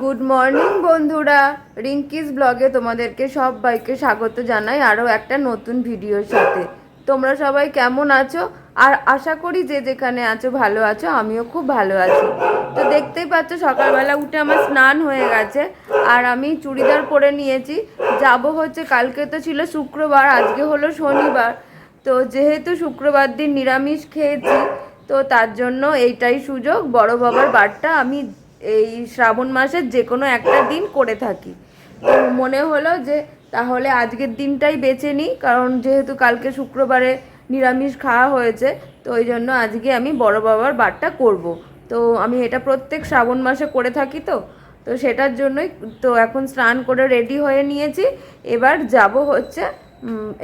Good morning বন্ধুরা, রিঙ্কিস ব্লগে তোমাদেরকে সবাইকে স্বাগত জানাই আরও একটা নতুন ভিডিওর সাথে। তোমরা সবাই কেমন আছো? আর আশা করি যে যেখানে আছো ভালো আছো। আমিও খুব ভালো আছি। তো দেখতেই পাচ্ছ সকালবেলা উঠে আমার স্নান হয়ে গেছে আর আমি চুড়িদার পরে নিয়েছি। যাব হচ্ছে, কালকে তো ছিল শুক্রবার, আজকে হলো শনিবার। তো যেহেতু শুক্রবার দিন নিরামিষ খেয়েছি, তো তার জন্য এইটাই সুযোগ, বড় বাবার বারটা আমি এই শ্রাবণ মাসের যে কোনো একটা দিন করে থাকি। তো মনে হলো যে তাহলে আজকের দিনটাই বেছে নিই, কারণ যেহেতু কালকে শুক্রবারে নিরামিষ খাওয়া হয়েছে, তো ওই জন্য আজকে আমি বড় বাবার বারটা করব। তো আমি এটা প্রত্যেক শ্রাবণ মাসে করে থাকি। তো তো সেটার জন্যই তো এখন স্নান করে রেডি হয়ে নিয়েছি। এবার যাব হচ্ছে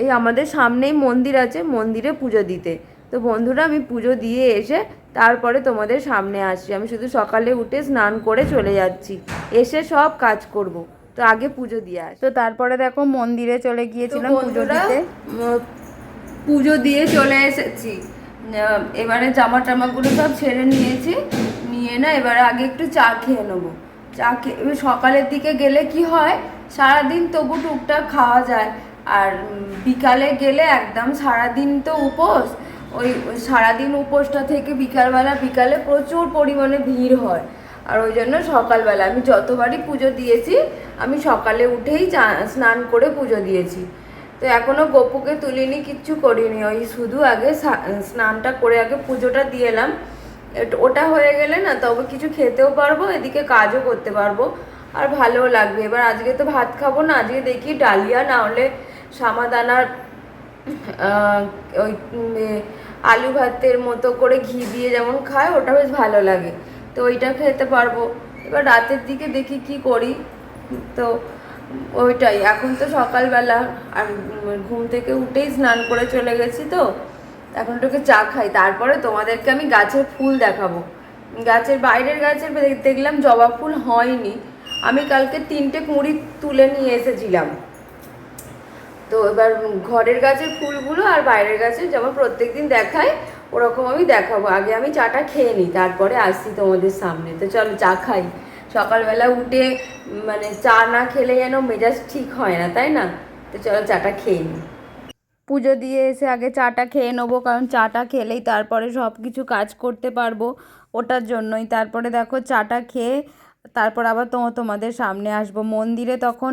এই আমাদের সামনেই মন্দির আছে, মন্দিরে পুজো দিতে। তো বন্ধুরা, আমি পুজো দিয়ে এসে তারপরে তোমাদের সামনে আসছি। আমি শুধু সকালে উঠে স্নান করে চলে যাচ্ছি, এসে সব কাজ করব। তো আগে পুজো দিয়ে আসি। তো তারপরে দেখো মন্দিরে চলে গিয়েছিলাম পুজো দিতে। পুজো দিয়ে চলে এসেছি। এবারে জামা টামাগুলো সব ছেড়ে নিয়েছি, নিয়ে না এবারে আগে একটু চা খেয়ে নেবো। চা খেয়ে সকালের দিকে গেলে কি হয়, সারাদিন তবু টুকটাক খাওয়া যায়। আর বিকালে গেলে একদম সারাদিন তো উপোস, ওই সারাদিন উপোসটা থেকে বিকালে প্রচুর পরিমাণে ভিড় হয়। আর ওই জন্য সকালবেলা আমি যতবারই পুজো দিয়েছি, আমি সকালে উঠেই স্নান করে পুজো দিয়েছি। তো এখনও গপুকে তুলিনি, কিচ্ছু করিনি, ওই শুধু আগে স্নানটা করে আগে পুজোটা দিয়ে এলাম। ওটা হয়ে গেলে না তবে কিছু খেতেও পারবো, এদিকে কাজও করতে পারবো, আর ভালোও লাগবে। এবার আজকে তো ভাত খাবো না, আজকে দেখি ডালিয়া না হলে সামাদানার ওই আলু ভাতের মতো করে ঘি দিয়ে যেমন খায়, ওটা বেশ ভালো লাগে, তো ওইটা খেতে পারবো। এবার রাতের দিকে দেখি কি করি। তো ওইটাই, এখন তো সকালবেলা আর ঘুম থেকে উঠেই স্নান করে চলে গেছি। তো এখন একটু চা খাই, তারপরে তোমাদেরকে আমি গাছের ফুল দেখাবো। বাইরের গাছের দেখলাম জবা ফুল হয়নি। আমি কালকে 3টে কুঁড়ি তুলে নিয়ে এসেছিলাম। তো এবার ঘরের গাছের ফুলগুলো আর বাইরের গাছের যেমন প্রত্যেকদিন দেখাই, ওরকম আমি দেখাবো। আগে আমি চাটা খেয়ে নিই, তারপরে আসছি তোমাদের সামনে। তো চলো চা খাই। সকালবেলা উঠে মানে চা না খেলে যেন মেজাজ ঠিক হয় না, তাই না? তো চলো চাটা খেয়ে নিই। পুজো দিয়ে এসে আগে চাটা খেয়ে নেবো, কারণ চাটা খেলেই তারপরে সব কিছু কাজ করতে পারবো, ওটার জন্যই। তারপরে দেখো চাটা খেয়ে তারপর আবার তোমাদের সামনে আসবো মন্দিরে তখন।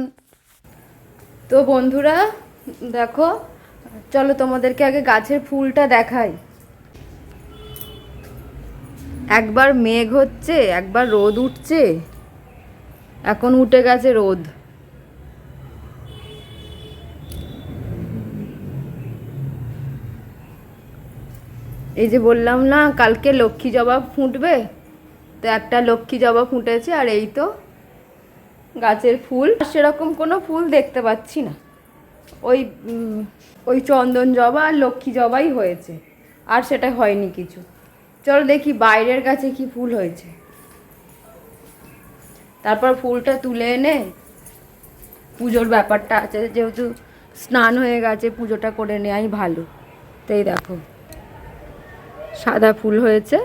তো বন্ধুরা দেখো, চলো তোমাদেরকে আগে গাছের ফুলটা দেখাই। একবার মেঘ হচ্ছে, একবার রোদ উঠছে। এখন উঠে গেছে রোদ। এই যে বললাম না কালকে লক্ষ্মী জবা ফুটবে, তো একটা লক্ষ্মী জবা ফুটেছে। আর এই তো গাছের ফুল, সেরকম কোনো ফুল দেখতে পাচ্ছি না। ওই ওই চন্দন জবা আর লক্ষ্মী জবাই হয়েছে, আর সেটা হয়নি কিছু। চলো দেখি বাইরের গাছে কি ফুল হয়েছে। তারপর ফুলটা তুলে এনে পুজোর ব্যাপারটা আছে, যেহেতু স্নান হয়ে গেছে পুজোটা করে নেওয়াই ভালো। তো এই দেখো সাদা ফুল হয়েছে,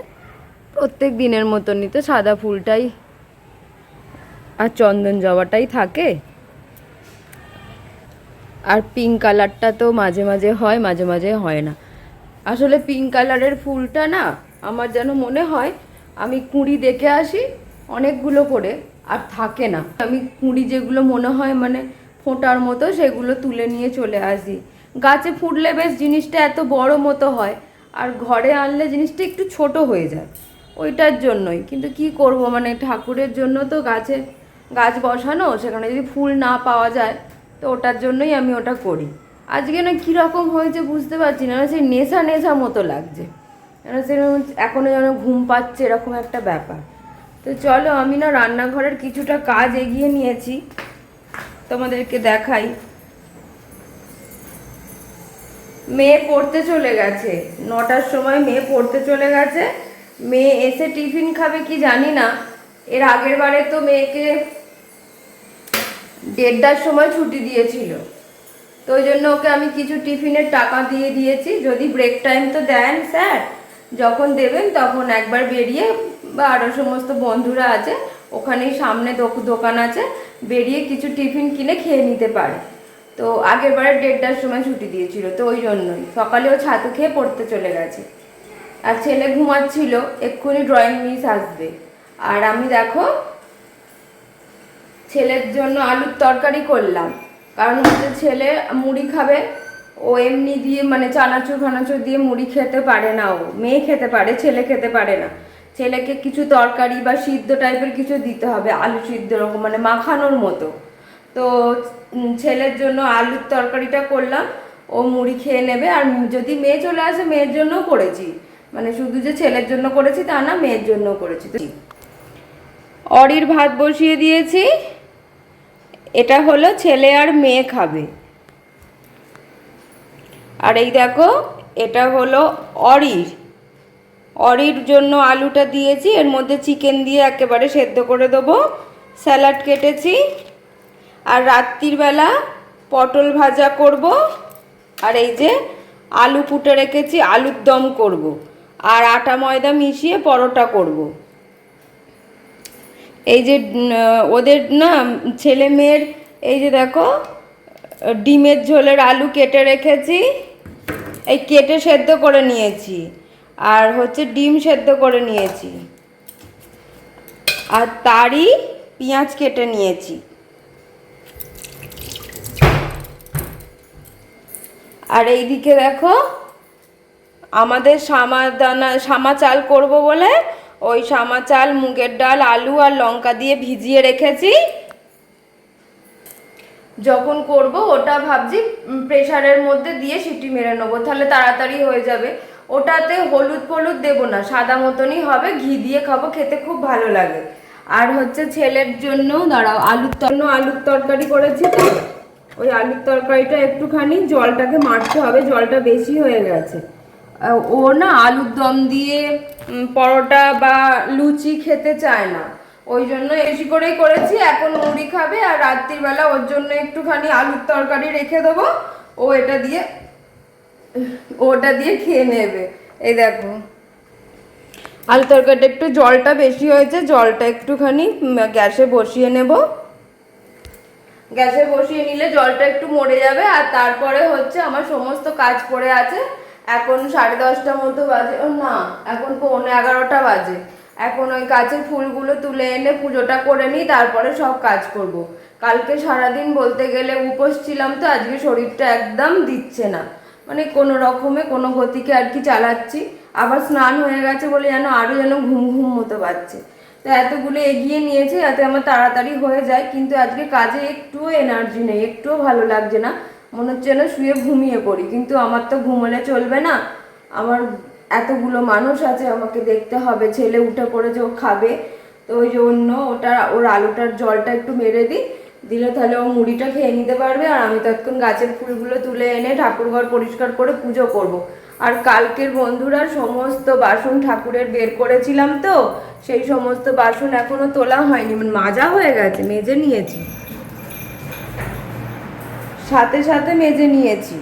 প্রত্যেক দিনের মতনই তো সাদা ফুলটাই আর চন্দন জবাটাই থাকে। আর পিঙ্ক কালারটা তো মাঝে মাঝে হয়, মাঝে মাঝে হয় না। আসলে পিঙ্ক কালারের ফুলটা না আমার যেন মনে হয় আমি কুঁড়ি দেখে আসি অনেকগুলো করে, আর থাকে না। আমি কুঁড়ি যেগুলো মনে হয় মানে ফোঁটার মতো, সেগুলো তুলে নিয়ে চলে আসি। গাছে ফুটলে বেশ জিনিসটা এত বড় মতো হয়, আর ঘরে আনলে জিনিসটা একটু ছোট হয়ে যায়, ওইটার জন্যই। কিন্তু কি করব, মানে ঠাকুরের জন্য তো গাছ বসানো, সেখানে যদি ফুল না পাওয়া যায়, তো ওটার জন্যই আমি ওটা করি। আজকে না কীরকম হয়েছে বুঝতে পারছি না, সেই নেশা নেশা মতো লাগছে, সেরকম এখনও যেন ঘুম পাচ্ছে, এরকম একটা ব্যাপার। তো চলো আমি না রান্নাঘরের কিছুটা কাজ এগিয়ে নিয়েছি, তোমাদেরকে দেখাই। মেয়ে পড়তে চলে গেছে, 9টার সময় মেয়ে পড়তে চলে গেছে। মেয়ে এসে টিফিন খাবে কি জানি না। এর আগের বারে তো মেয়েকে 1:30টার সময় ছুটি দিয়েছিল, তো ওই জন্য ওকে আমি কিছু টিফিনের টাকা দিয়ে দিয়েছি। যদি ব্রেক টাইম তো দেন স্যার, যখন দেবেন তখন একবার বেরিয়ে, বা আরও সমস্ত বন্ধুরা আছে ওখানেই সামনে দোকান আছে, বেরিয়ে কিছু টিফিন কিনে খেয়ে নিতে পারে। তো আগের বারে 1:30টার সময় ছুটি দিয়েছিল, তো ওই জন্যই সকালেও ছাতু খেয়ে পড়তে চলে গেছে। আর ছেলে ঘুমাচ্ছিল, এক্ষুনি ড্রয়িং মিস আসবে। আর আমি দেখো ছেলের জন্য আলুর তরকারি করলাম, কারণ হচ্ছে ছেলে মুড়ি খাবে। ও এমনি দিয়ে মানে চানাচুর ফানাচুর দিয়ে মুড়ি খেতে পারে না, ও মেয়ে খেতে পারে, ছেলে খেতে পারে না। ছেলেকে কিছু তরকারি বা সিদ্ধ টাইপের কিছু দিতে হবে, আলু সিদ্ধ রকম মানে মাখানোর মতো। তো ছেলের জন্য আলুর তরকারিটা করলাম, ও মুড়ি খেয়ে নেবে। আর যদি মেয়ে চলে আসে মেয়ের জন্যও করেছি, মানে শুধু যে ছেলের জন্য করেছি তা না, মেয়ের জন্য করেছি। অরির ভাত বসিয়ে দিয়েছি, এটা হলো ছেলে আর মেয়ে খাবে। আর এই দেখো এটা হলো অরির জন্য আলুটা দিয়েছি, এর মধ্যে চিকেন দিয়ে একেবারে সেদ্ধ করে দেবো। স্যালাড কেটেছি। আর রাত্রির বেলা পটল ভাজা করব। আর এই যে আলু কুটে রেখেছি, আলুর দম করব। আর আটা ময়দা মিশিয়ে পরোটা করব। এই যে ওদের না ছেলে মেয়ের, এই যে দেখো ডিমের ঝোলের আলু কেটে রেখেছি, এই কেটে সেদ্ধ করে নিয়েছি। আর হচ্ছে ডিম সেদ্ধ করে নিয়েছি, আর তারই পেঁয়াজ কেটে নিয়েছি। আর এইদিকে দেখো আমাদের সামা চাল করব বলে ওই সামা চাল, মুগের ডাল, আলু আর লঙ্কা দিয়ে ভিজিয়ে রেখেছি। যখন করব ওটা ভাবছি প্রেসারের মধ্যে দিয়ে সিটি মেরে নেবো, তাহলে তাড়াতাড়ি হয়ে যাবে। ওটাতে হলুদ ফলুদ দেবো না, সাদা মতনই হবে, ঘি দিয়ে খাবো, খেতে খুব ভালো লাগে। আর হচ্ছে ছেলের জন্য দাঁড়াও আলুর তরকারি করেছি। তো ওই আলুর তরকারিটা একটুখানি জলটাকে মারতে হবে, জলটা বেশি হয়ে গেছে। ও না আলুর দম দিয়ে পরোটা বা লুচি খেতে চায় না, ওই জন্য বেশি করেই করেছি। এখন মুড়ি খাবে, আর রাত্রিবেলা ওর জন্য একটুখানি আলুর তরকারি রেখে দেবো, ও ওটা দিয়ে খেয়ে নেবে। এই দেখো আলু তরকারিটা একটু জলটা বেশি হয়েছে, জলটা একটুখানি গ্যাসে বসিয়ে নেব। গ্যাসে বসিয়ে নিলে জলটা একটু মরে যাবে। আর তারপরে হচ্ছে আমার সমস্ত কাজ পড়ে আছে। এখন 10:30টার মতো বাজে, ও না এখন 11:15 বাজে। এখন ওই গাছের ফুলগুলো তুলে এনে পুজোটা করে নিই, তারপরে সব কাজ করব। কালকে সারাদিন বলতে গেলে উপোস ছিলাম, তো আজকে শরীরটা একদম দিচ্ছে না, মানে কোনো রকমে কোনো গতিকে আর কি চালাচ্ছি। আবার স্নান হয়ে গেছে বলে যেন আরও যেন ঘুম ঘুম মতো পাচ্ছে। তো এতগুলো এগিয়ে নিয়েছে যাতে আমার তাড়াতাড়ি হয়ে যায়, কিন্তু আজকে কাজে একটুও এনার্জি নেই, একটুও ভালো লাগছে না, মনে হচ্ছে না শুয়ে ঘুমিয়ে পড়ি। কিন্তু আমার তো ঘুমোলে চলবে না, আমার এতগুলো মানুষ আছে, আমাকে দেখতে হবে, ছেলে উঠে পড়েছে, ও খাবে। তো ওই জন্য ওর আলুটার জলটা একটু মেরে দিলে তাহলে ও মুড়িটা খেয়ে নিতে পারবে। আর আমি ততক্ষণ গাছের ফুলগুলো তুলে এনে ঠাকুরঘর পরিষ্কার করে পুজো করব। আর কালকের বন্ধুরা সমস্ত বাসন ঠাকুরের বের করেছিলাম, তো সেই সমস্ত বাসন এখনো তোলা হয়নি, মানে মাজা হয়ে গেছে, মেজে নিয়েছি, সাথে সাথে মেজে নিয়েছি।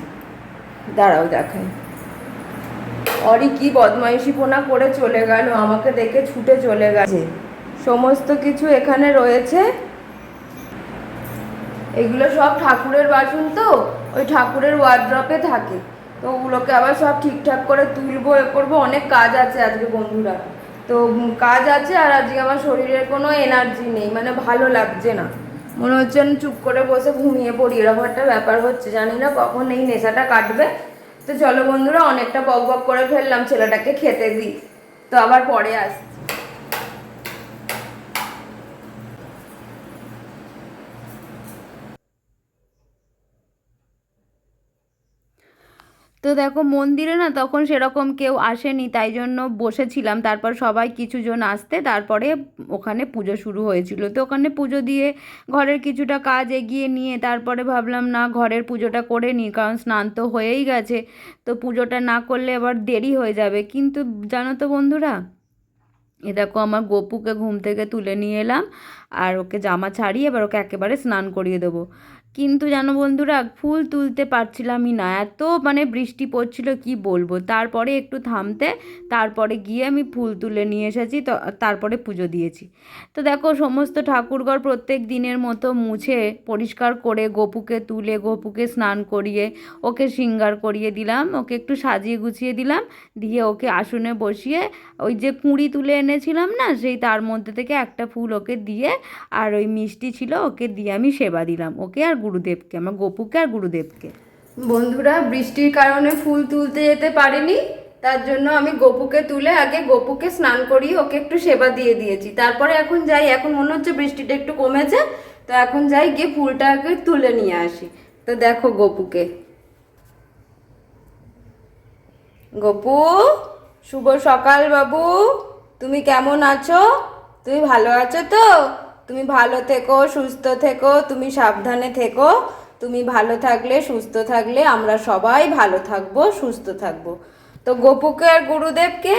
দাঁড়াও দেখাই, অরি কি বদমাইশিপনা করে চলে গেল, আমাকে দেখে ছুটে চলে গেছে। সমস্ত কিছু এখানে রয়েছে, এগুলো সব ঠাকুরের বাসন, তো ওই ঠাকুরের ওয়ার্ড্রপে থাকে। তো ওগুলোকে আবার সব ঠিকঠাক করে তুলবো, এ করবো, অনেক কাজ আছে আজকে বন্ধুরা। তো কাজ আছে, আর আজকে আমার শরীরের কোনো এনার্জি নেই, মানে ভালো লাগছে না, মনে হচ্ছে আমি চুপ করে বসে ঘুমিয়ে পড়ি, এরকম একটা ব্যাপার হচ্ছে। জানি না কখন এই নেশাটা কাটবে। তো চলো বন্ধুরা, অনেকটা বক বক করে ফেললাম, ছেলেটাকে খেতে দিই, তো আবার পরে আসছি। তো দেখো মন্দিরে না তখন সেরকম কেউ আসেনি, তাই জন্য বসেছিলাম। তারপর সবাই কিছুজন আসতে তারপরে ওখানে পুজো শুরু হয়েছিল। তো ওখানে পুজো দিয়ে ঘরের কিছুটা কাজ এগিয়ে নিয়ে তারপরে ভাবলাম না ঘরের পুজোটা করে নিই, কারণ স্নান তো হয়েই গেছে, তো পুজোটা না করলে আবার দেরি হয়ে যাবে। কিন্তু জানো তো বন্ধুরা, এ দেখো আমার গপুকে ঘুম থেকে তুলে নিয়ে এলাম, আর ওকে জামা ছাড়িয়ে এবার ওকে একেবারে স্নান করিয়ে দেবো। কিন্তু জানো বন্ধুরা, ফুল তুলতে পারছিলামই না, এত মানে বৃষ্টি পড়ছিল কি বলবো। তারপরে একটু থামতে, তারপরে গিয়ে আমি ফুল তুলে নিয়ে এসেছি, তো তারপরে পুজো দিয়েছি। তো দেখো, সমস্ত ঠাকুরঘর প্রত্যেক দিনের মতো মুছে পরিষ্কার করে গপুকে তুলে গপুকে স্নান করিয়ে ওকে শৃঙ্গার করিয়ে দিলাম, ওকে একটু সাজিয়ে গুছিয়ে দিলাম, দিয়ে ওকে আসনে বসিয়ে ওই যে কুঁড়ি তুলে এনেছিলাম না, সেই তার মধ্যে থেকে একটা ফুল ওকে দিয়ে আর ওই মিষ্টি ছিল ওকে দিয়ে আমি সেবা দিলাম, ওকে আর গুরুদেবকে, আমার গপুকে আর গুরুদেবকে। বন্ধুরা, বৃষ্টির কারণে ফুল তুলতে যেতে পারিনি, তার জন্য আমি গপুকে তুলে আগে গপুকে স্নান করিয়ে ওকে একটু সেবা দিয়ে দিয়েছি। তারপরে এখন যাই, এখন মনে হচ্ছে বৃষ্টিটা একটু কমেছে, তো এখন যাই গিয়ে ফুলটা আগে তুলে নিয়ে আসি। তো দেখো গপুকে, গপু, শুভ সকাল বাবু, তুমি কেমন আছো? তুমি ভালো আছো তো? তুমি ভালো থেকো, সুস্থ থেকো, তুমি সাবধানে থেকো। তুমি ভালো থাকলে, সুস্থ থাকলে আমরা সবাই ভালো থাকবো, সুস্থ থাকবো। তো গপুকে আর গুরুদেবকে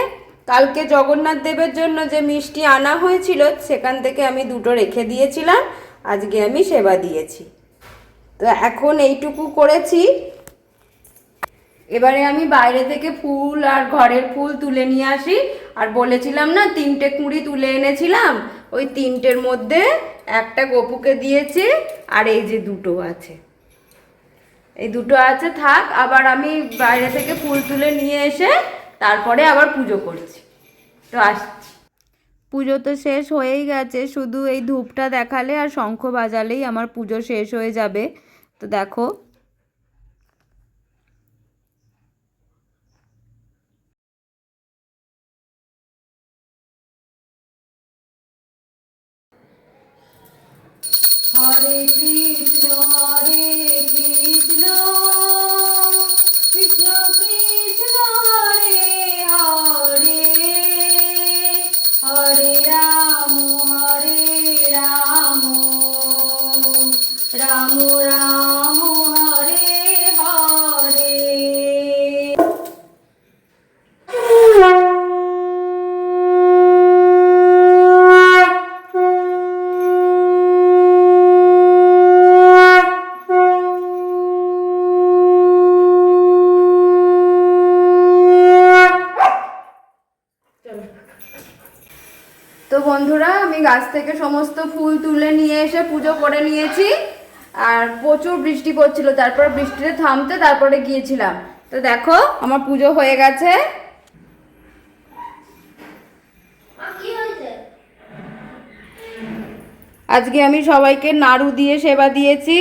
কালকে জগন্নাথ দেবের জন্য যে মিষ্টি আনা হয়েছিল সেখান থেকে আমি দুটো রেখে দিয়েছিলাম, আজকে আমি সেবা দিয়েছি। তো এখন এইটুকু করেছি। এবারে আমি বাইরে থেকে ফুল আর ঘরের ফুল তুলে নিয়ে আসি। আর বলেছিলাম না 3টে কুঁড়ি তুলে এনেছিলাম, ওই 3টের মধ্যে একটা গপুকে দিয়েছি, আর এই যে দুটো আছে, এই দুটো আছে থাক। আবার আমি বাইরে থেকে ফুল তুলে নিয়ে এসে তারপরে আবার পুজো করছি। তো আসছি। পুজো তো শেষ হয়েই গেছে, শুধু এই ধূপটা দেখালে আর শঙ্খ বাজালেই আমার পুজো শেষ হয়ে যাবে। তো দেখো, হরে কৃষ্ণ হরে কৃষ্ণ কৃষ্ণ কৃষ্ণ হরে হরে, হরে রাম রাম রাম হরে হরে। তো বন্ধুরা, আমি গাছ থেকে সমস্ত ফুল তুলে নিয়ে এসে পুজো করে নিয়েছি। আর প্রচুর বৃষ্টি পড়ছিল, তারপর বৃষ্টিতে থামতে তারপরে গিয়েছিলাম। তো দেখো, আমার পুজো হয়ে গেছে। আজকে আমি সবাইকে নাড়ু দিয়ে সেবা দিয়েছি।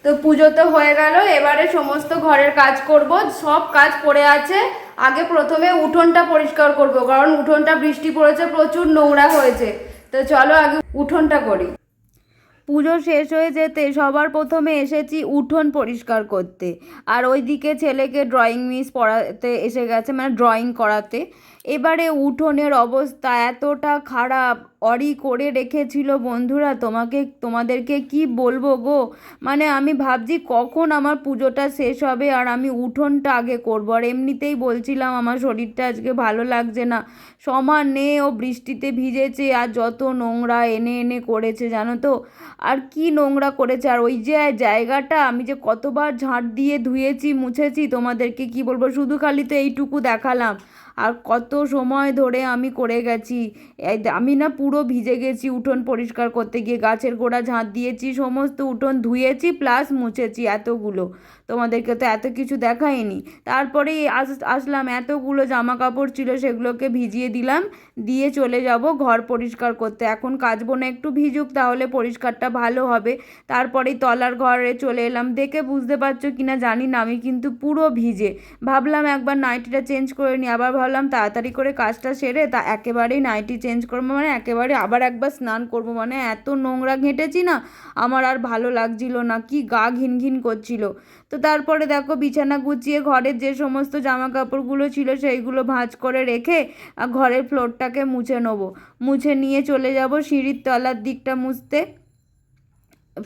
তো পুজো তো হয়ে গেল, এবারে সমস্ত ঘরের কাজ করব। সব কাজ পড়ে আছে। আগে প্রথমে উঠোনটা পরিষ্কার করব, কারণ উঠোনটা বৃষ্টি পড়েছে, প্রচুর নোংরা হয়েছে। তো চলো আগে উঠোনটা করি। পুজো শেষ হয়ে যেতে সবার প্রথমে এসেছি উঠোন পরিষ্কার করতে, আর ওইদিকে ছেলেকে ড্রয়িং মিস পড়াতে এসে গেছে, মানে ড্রয়িং করাতে। এবারে উঠোনের অবস্থা এতটা খারাপ, অরি করে রেখেছিল বন্ধুরা, তোমাদেরকে কি বলবো গো। মানে আমি ভাবছি কখন আমার পুজোটা শেষ হবে আর আমি উঠোনটা আগে করবো। আর এমনিতেই বলছিলাম আমার শরীরটা আজকে ভালো লাগছে না, সমানে ও বৃষ্টিতে ভিজেছে আর যত নোংরা এনে এনে করেছে জানো তো। আর কি নোংরা করেছে, আর ওই যে জায়গাটা আমি যে কতবার ঝাঁট দিয়ে ধুয়েছি মুছেছি, তোমাদেরকে কি বলবো, শুধু খালি তো এইটুকু দেখালাম, আর কত সময় ধরে আমি করে গেছি। আমি না পুরো ভিজে গেছি উঠোন পরিষ্কার করতে গিয়ে, গাছের গোড়া ঝাঁট দিয়েছি, সমস্ত উঠোন ধুয়েছি প্লাস মুছেছি এতগুলো। তোমাদেরকে তো এত কিছু দেখাইনি। তারপরেই আসলাম, এতগুলো জামা কাপড় ছিল সেগুলোকে ভিজিয়ে দিলাম, দিয়ে চলে যাব ঘর পরিষ্কার করতে। এখন কাচবো না, একটু ভিজুক, তাহলে পরিষ্কারটা ভালো হবে। তারপরেই তলার ঘরে চলে এলাম। দেখে বুঝতে পারছো কিনা জানি না, আমি কিন্তু পুরো ভিজে। ভাবলাম একবার নাইটিটা চেঞ্জ করে নিই, আবার ভাবলাম তাড়াতাড়ি করে কাজটা সেরে তা একেবারেই নাইটি চেঞ্জ করবো, মানে একেবারে আবার একবার স্নান করবো। মানে এত নোংরা ঘেঁটেছি না, আমার আর ভালো লাগছিল না, কি গা ঘিন ঘিন করছিল। তো তারপরে দেখো, বিছানা গুছিয়ে ঘরের যে সমস্ত জামা কাপড়গুলো ছিল সেইগুলো ভাঁজ করে রেখে ঘরের ফ্লোরটাকে মুছে নেবো। মুছে নিয়ে চলে যাব সিঁড়ির তলার দিকটা মুছতে।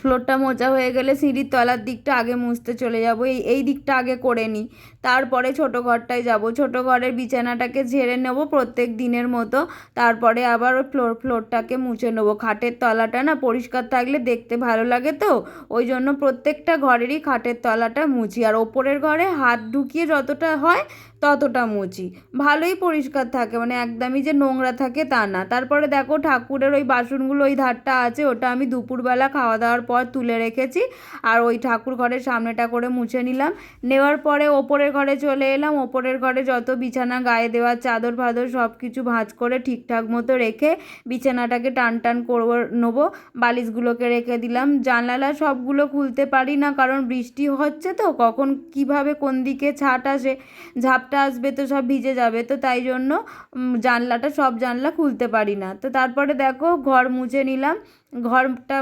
ফ্লোরটা মোছা হয়ে গেলে সিঁড়ির তলার দিকটা আগে মুছতে চলে যাব। এই দিকটা আগে করে নিই, তারপরে ছোটো ঘরটায় যাব। ছোটো ঘরের বিছানাটাকে ঝেড়ে নেব প্রত্যেক দিনের মতো, তারপরে আবার ওই ফ্লোরটাকে মুছে নেবো। খাটের তলাটা না পরিষ্কার থাকলে দেখতে ভালো লাগে, তো ওই জন্য প্রত্যেকটা ঘরেরই খাটের তলাটা মুছি, আর ওপরের ঘরে হাত ঢুকিয়ে যতটা হয় ততটা মুছি। ভালোই পরিষ্কার থাকে, মানে একদমই যে নোংরা থাকে তা না। তারপরে দেখো ঠাকুরের ওই বাসনগুলো ওই ধারটা আছে, ওটা আমি দুপুরবেলা খাওয়া দাওয়ার পর তুলে রেখেছি, আর ওই ঠাকুর ঘরের সামনেটা করে মুছে নিলাম। নেওয়ার পরে ওপরের ঘরে চলে এলাম। ওপরের ঘরে যত বিছানা গায়ে দেওয়ার চাদর ফাদর সব কিছু ভাঁজ করে ঠিকঠাক মতো রেখে বিছানাটাকে টান টান করবো নেবো। বালিশগুলোকে রেখে দিলাম। জানালা সবগুলো খুলতে পারি না, কারণ বৃষ্টি হচ্ছে তো, কখন কিভাবে কোন দিকে ছাট আসে, ঝাপটা আসবে তো সব ভিজে যাবে, তো তাই জন্য সব জানলা খুলতে পারি না। তো তারপরে দেখো ঘর মুছে নিলাম। ঘরটা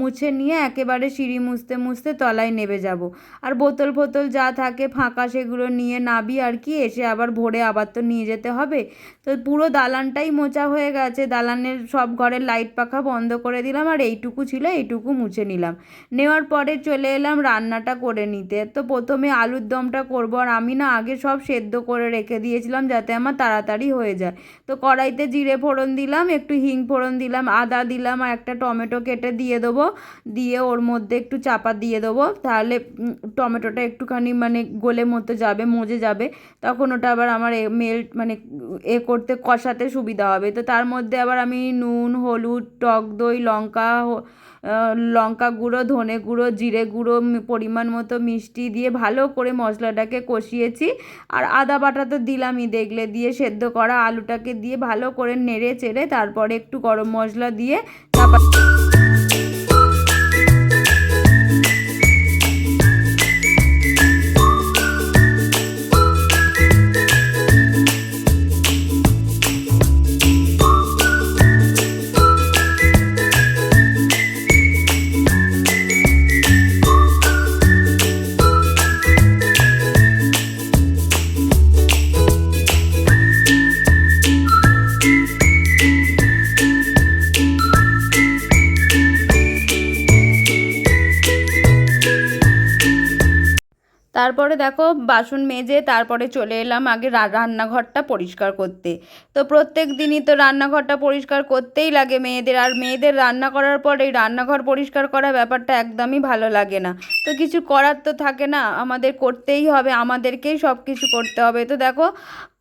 মুছে নিয়ে একেবারে সিঁড়ি মুছতে মুছতে তলায় নেমে যাব। আর বোতল ফোতল যা থাকে ফাঁকা সেগুলো নিয়ে নাবি আর কি, এসে আবার ভোরে আবার তো নিয়ে যেতে হবে। তো পুরো দালানটাই মোছা হয়ে গেছে। দালানের সব ঘরের লাইট পাখা বন্ধ করে দিলাম, আর এইটুকু ছিল এইটুকু মুছে নিলাম। নেওয়ার পরে চলে এলাম রান্নাটা করে নিতে। তো প্রথমে আলুর দমটা করব, আর আমি না আগে সব সেদ্ধ করে রেখে দিয়েছিলাম যাতে আমার তাড়াতাড়ি হয়ে যায়। তো কড়াইতে জিরে ফোড়ন দিলাম, একটু হিং ফোড়ন দিলাম, আদা দিলাম, আর একটা টমেটো কেটে দিয়ে দেবো। দিয়ে ওর মধ্যে একটু চাপা দিয়ে দেবো, তাহলে টমেটোটা একটুখানি মানে গলে মতো যাবে, মজে যাবে, তখন ওটা আবার আমার মানে করতে কষাতে সুবিধা হবে। তো তার মধ্যে আবার আমি নুন, হলুদ, টক দই, লঙ্কা গুঁড়ো, ধনে গুঁড়ো, জিরে গুঁড়ো, পরিমাণ মতো মিষ্টি দিয়ে ভালো করে মশলাটাকে কষিয়েছি। আর আদা বাটা তো দিলামই দেখলে, দিয়ে সেদ্ধ করা আলুটাকে দিয়ে ভালো করে নেড়ে চেড়ে তারপরে একটু গরম মশলা দিয়ে চাপা। তারপরে দেখো বাসন মেজে তারপরে চলে এলাম আগে রান্নাঘরটা পরিষ্কার করতে। তো প্রত্যেক দিনই তো রান্নাঘরটা পরিষ্কার করতেই লাগে মেয়েদের, আর মেয়েদের রান্না করার পর এই রান্নাঘর পরিষ্কার করা ব্যাপারটা একদমই ভালো লাগে না। তো কিছু করার তো থাকে না, আমাদের করতেই হবে, আমাদেরকেই সব কিছু করতে হবে। তো দেখো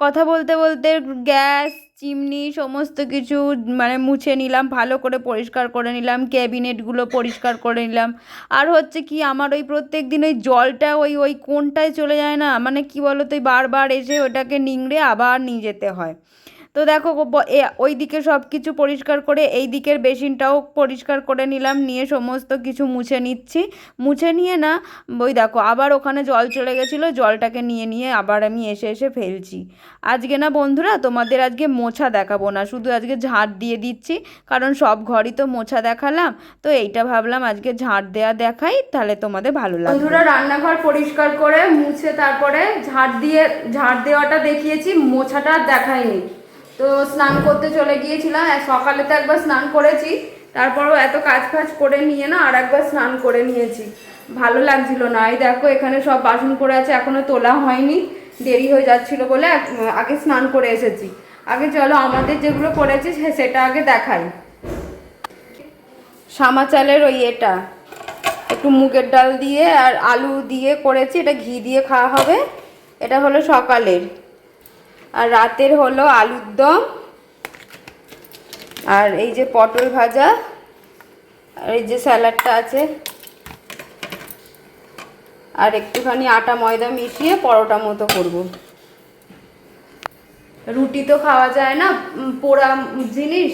কথা বলতে বলতে গ্যাস, চিমনি সমস্ত কিছু মানে মুছে নিলাম, ভালো করে পরিষ্কার করে নিলাম, ক্যাবিনেটগুলো পরিষ্কার করে নিলাম। আর হচ্ছে কি আমার ওই প্রত্যেক দিন ওই জলটা ওই কোণটায় চলে যায় না, মানে কি বলো তো, বারবার এসে ওটাকে নিংড়ে আবার নিয়ে যেতে হয়। তো দেখো ওই দিকে সব কিছু পরিষ্কার করে এই দিকের বেসিনটাও পরিষ্কার করে নিলাম, নিয়ে সমস্ত কিছু মুছে নিচ্ছি। মুছে নিয়ে না ওই দেখো আবার ওখানে জল চলে গেছিলো, জলটাকে নিয়ে আবার আমি এসে ফেলছি। আজকে না বন্ধুরা তোমাদের আজকে মোছা দেখাবো না, শুধু আজকে ঝাঁট দিয়ে দিচ্ছি, কারণ সব ঘরই তো মোছা দেখালাম, তো এইটা ভাবলাম আজকে ঝাঁট দেখাই, তাহলে তোমাদের ভালো লাগবে। বন্ধুরা রান্নাঘর পরিষ্কার করে মুছে তারপরে ঝাঁট দেওয়াটা দেখিয়েছি, মোছাটা দেখাইনি। তো স্নান করতে চলে গিয়েছিলাম, সকালে তো একবার স্নান করেছি, তারপরও এত কাজ করে নিয়ে না আর একবার স্নান করে নিয়েছি, ভালো লাগছিল না। এই দেখো এখানে সব বাসন পড়ে আছে, এখনো তোলা হয়নি, দেরি হয়ে যাচ্ছিল বলে আগে স্নান করে এসেছি। আগে চলো আমাদের যেগুলো করেছি সেটা আগে দেখাই। সামা চালের ওই এটা একটু মুগের ডাল দিয়ে আর আলু দিয়ে করেছি, এটা ঘি দিয়ে খাওয়া হবে। এটা হলো সকালের, আর রাতের হলো আলুর দম, আর এই যে পটল ভাজা, আর এই যে স্যালাডটা আছে, আর একটুখানি আটা ময়দা মিশিয়ে পরোটা মতো করব। রুটি তো খাওয়া যায় না, পোড়া জিনিস,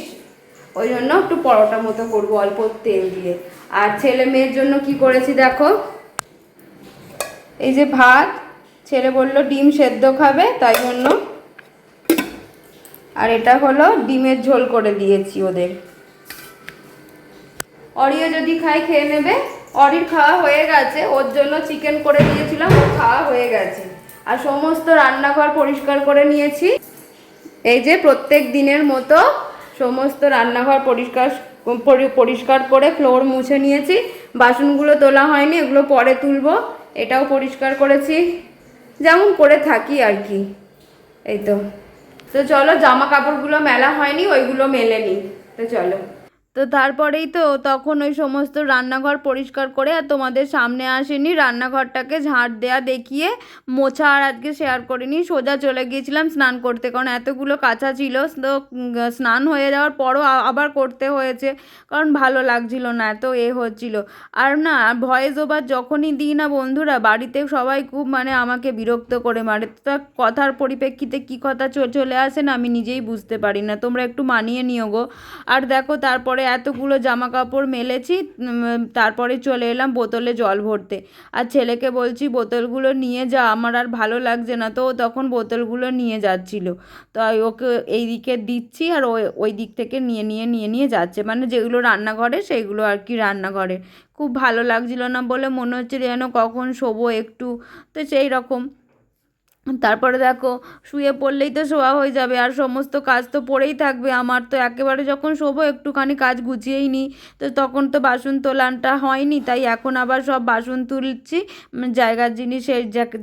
ওই জন্য একটু পরোটা মতো করবো অল্প তেল দিয়ে। আর ছেলে মেয়ের জন্য কি করেছি দেখো, এই যে ভাত, ছেলে বললো ডিম সেদ্ধ খাবে তাই জন্য, আর এটা হলো ডিমের ঝোল করে দিয়েছি ওদের। অরিও যদি খায় খেয়ে নেবে, অরির খাওয়া হয়ে গেছে, ওর জন্য চিকেন করে দিয়েছিলাম, ওর খাওয়া হয়ে গেছে। আর সমস্ত রান্নাঘর পরিষ্কার করে নিয়েছি, এই যে প্রত্যেক দিনের মতো সমস্ত রান্নাঘর পরিষ্কার পরিষ্কার করে ফ্লোর মুছে নিয়েছি। বাসনগুলো তোলা হয়নি, এগুলো পরে তুলবো। এটাও পরিষ্কার করেছি, যেমন করে থাকি আর কি। এই তো চলো, জামা কাপড়গুলো মেলা হয়নি, ওইগুলো মেলে নিই। তো চলো। তো তারপরেই তো তখন ওই সমস্ত রান্নাঘর পরিষ্কার করে আর তোমাদের সামনে আসেনি, রান্নাঘরটাকে ঝাঁট দেয়া দেখিয়ে মোছা আর আজকে শেয়ার করিনি। সোজা চলে গিয়েছিলাম স্নান করতে, কারণ এতগুলো কাঁচা ছিল। তো স্নান হয়ে যাওয়ার পরও আবার করতে হয়েছে, কারণ ভালো লাগছিল না, এত হচ্ছিল। আর না, ভয়েস ওভার যখনই দিই না বন্ধুরা, বাড়িতে সবাই খুব মানে আমাকে বিরক্ত করে মারে। তা কথার পরিপ্রেক্ষিতে কী কথা চলে আসে না, আমি নিজেই বুঝতে পারি না। তোমরা একটু মানিয়ে নিও গো। আর দেখো, তারপরে এতগুলো জামা কাপড় মেলেছি, তারপরে চলে এলাম বোতলে জল ভরতে। আর ছেলেকে বলছি বোতলগুলো নিয়ে যা, আমার আর ভালো লাগছে না। তো ও তখন বোতলগুলো নিয়ে যাচ্ছিল, তো ওকে এই দিকে দিচ্ছি আর ওই দিক থেকে নিয়ে যাচ্ছে, মানে যেগুলো রান্নাঘরে সেইগুলো আর কি রান্নাঘরে। খুব ভালো লাগছিল না বলে মনে হচ্ছে যেন কখন শোবো একটু, তো সেই রকম। তারপরে দেখো, শুয়ে পড়লেই তো শোয়া হয়ে যাবে, আর সমস্ত কাজ তো পড়েই থাকবে আমার। তো একেবারে যখন শোবো একটুখানি কাজ গুছিয়েই নিই, তো তখন তো বাসন তোলানটা হয়নি, তাই এখন আবার সব বাসন তুলছি। জায়গার জিনিস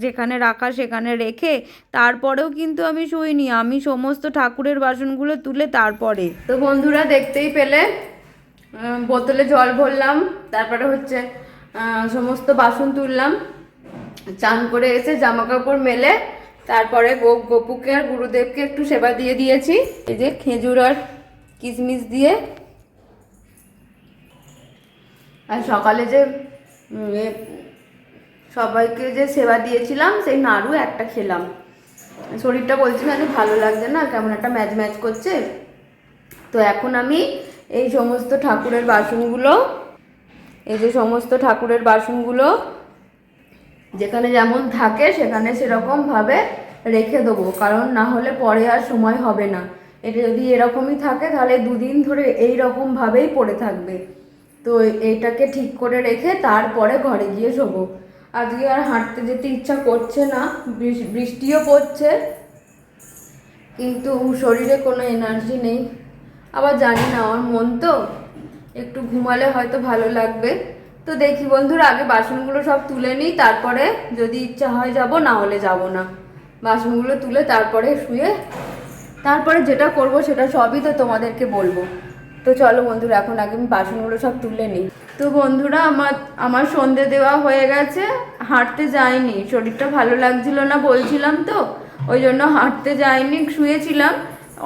যেখানে রাখা সেখানে রেখে তারপরেও কিন্তু আমি শুইনি, আমি সমস্ত ঠাকুরের বাসনগুলো তুলে তারপরে। তো বন্ধুরা, দেখতেই পেলে বোতলে জল ভরলাম, তারপরে হচ্ছে সমস্ত বাসন তুললাম, চান করে এসে জামা কাপড় মেলে তারপরে গপুকে আর গুরুদেবকে একটু সেবা দিয়ে দিয়েছি। এই যে খেজুর আর কিশমিশ দিয়ে। আর সকালে যে সবাইকে যে সেবা দিয়েছিলাম সেই নাড়ু একটা খেলাম। শরীরটা বলছি না যে ভালো লাগছে না, কেমন একটা ম্যাচ ম্যাচ করছে। তো এখন আমি এই সমস্ত ঠাকুরের বাসনগুলো, যেখানে যেমন থাকে সেখানে সেরকমভাবে রেখে দেবো, কারণ না হলে পরে আর সময় হবে না। এটা যদি এরকমই থাকে তাহলে দুদিন ধরে এই রকমভাবেই পড়ে থাকবে। তো এইটাকে ঠিক করে রেখে তারপরে ঘরে গিয়ে শোবো। আজকে আর হাঁটতে যেতে ইচ্ছা করছে না, বৃষ্টিও পড়ছে, কিন্তু শরীরে কোনো এনার্জি নেই। আবার জানি না, আমার মন তো, একটু ঘুমালে হয়তো ভালো লাগবে। তো দেখি বন্ধুরা, আগে বাসনগুলো সব তুলে নিই, তারপরে যদি ইচ্ছা হয় যাব, না হলে যাব না। বাসনগুলো তুলে তারপরে শুয়ে তারপরে যেটা করব সেটা সবই তো তোমাদেরকে বলবো। তো চলো বন্ধুরা, এখন আগে আমি বাসনগুলো সব তুলে নিই। তো বন্ধুরা, আমার সন্ধে দেওয়া হয়ে গেছে। হাঁটতে যাইনি, শরীরটা ভালো লাগছিল না বলছিলাম, তো ওই জন্য হাঁটতে যাইনি, শুয়েছিলাম।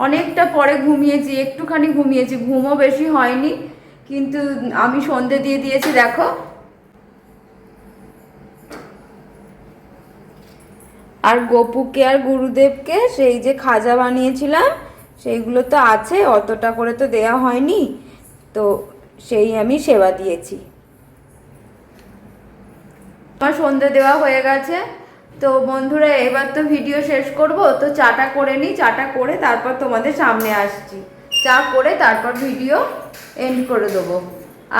অনেকটা পরে ঘুমিয়েছি, একটুখানি ঘুমিয়েছি, ঘুমও বেশি হয়নি। কিন্তু আমি সন্ধে দিয়ে দিয়েছি দেখো। আর গপুকে আর গুরুদেবকে সেই যে খাজা বানিয়েছিলাম সেইগুলো তো আছে, অতটা করে তো দেয়া হয়নি, তো সেই আমি সেবা দিয়েছি। আমার সন্ধে দেওয়া হয়ে গেছে। তো বন্ধুরা, এবার তো ভিডিও শেষ করব, তো চাটা করে নিই, চাটা করে তারপর তোমাদের সামনে আসছি। চা করে তারপর ভিডিও এন্ড করে দেবো।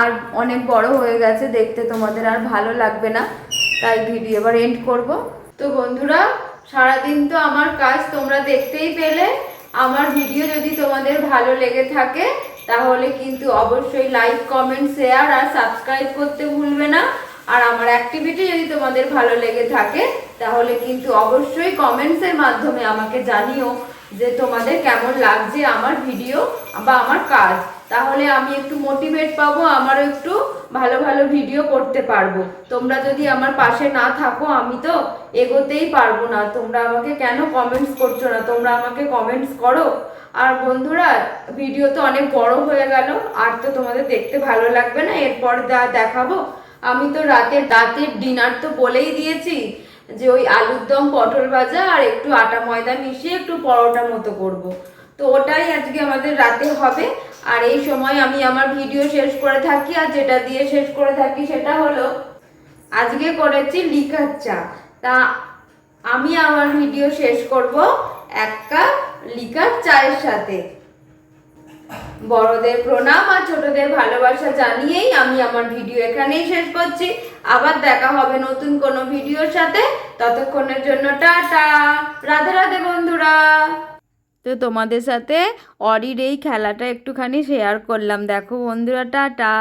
আর অনেক বড় হয়ে গেছে দেখতে, তোমাদের আর ভালো লাগবে না, তাই ভিডিও এবার এন্ড করব। তো বন্ধুরা, সারাদিন তো আমার কাজ তোমরা দেখতেই পেলে। আমার ভিডিও যদি তোমাদের ভালো লেগে থাকে তাহলে কিন্তু অবশ্যই লাইক, কমেন্ট, শেয়ার আর সাবস্ক্রাইব করতে ভুলবে না। আর আমার অ্যাক্টিভিটি যদি তোমাদের ভালো লেগে থাকে তাহলে কিন্তু অবশ্যই কমেন্টসের মাধ্যমে আমাকে জানিও যে তোমাদের কেমন লাগছে আমার ভিডিও বা আমার কাজ। তাহলে আমি একটু মোটিভেট পাবো, আমারও একটু ভালো ভালো ভিডিও করতে পারবো। তোমরা যদি আমার পাশে না থাকো আমি তো এগোতেই পারবো না। তোমরা আমাকে কেন কমেন্টস করছো না? তোমরা আমাকে কমেন্টস করো। আর বন্ধুরা, ভিডিও তো অনেক বড় হয়ে গেল, আর তো তোমাদের দেখতে ভালো লাগবে না। এরপর দেখাবো, আমি তো রাতের ডিনার তো বলেই দিয়েছি যে ওই আলুর দম, পটল ভাজা আর একটু আটা ময়দা মিশিয়ে একটু পরোটা মতো করব। তো ওটাই আজকে আমাদের রাতে হবে। আর এই সময় আমি আমার ভিডিও শেষ করে থাকি, আর যেটা দিয়ে শেষ করে থাকি সেটা হলো আজকে করেছি লিকার চা। তা আমি আমার ভিডিও শেষ করব এক কাপ লিকার চায়ের সাথে। বড়দের প্রণাম আর ছোটদের ভালোবাসা জানিয়েই আমি আমার ভিডিও এখানেই শেষ করছি। আবার দেখা হবে নতুন কোনো ভিডিওর সাথে। ততক্ষণের জন্য টাটা, রাধে রাধে বন্ধুরা। তো তোমাদের সাথে অরির এই খেলাটা একটুখানি শেয়ার করলাম। দেখো বন্ধুরা, টাটা।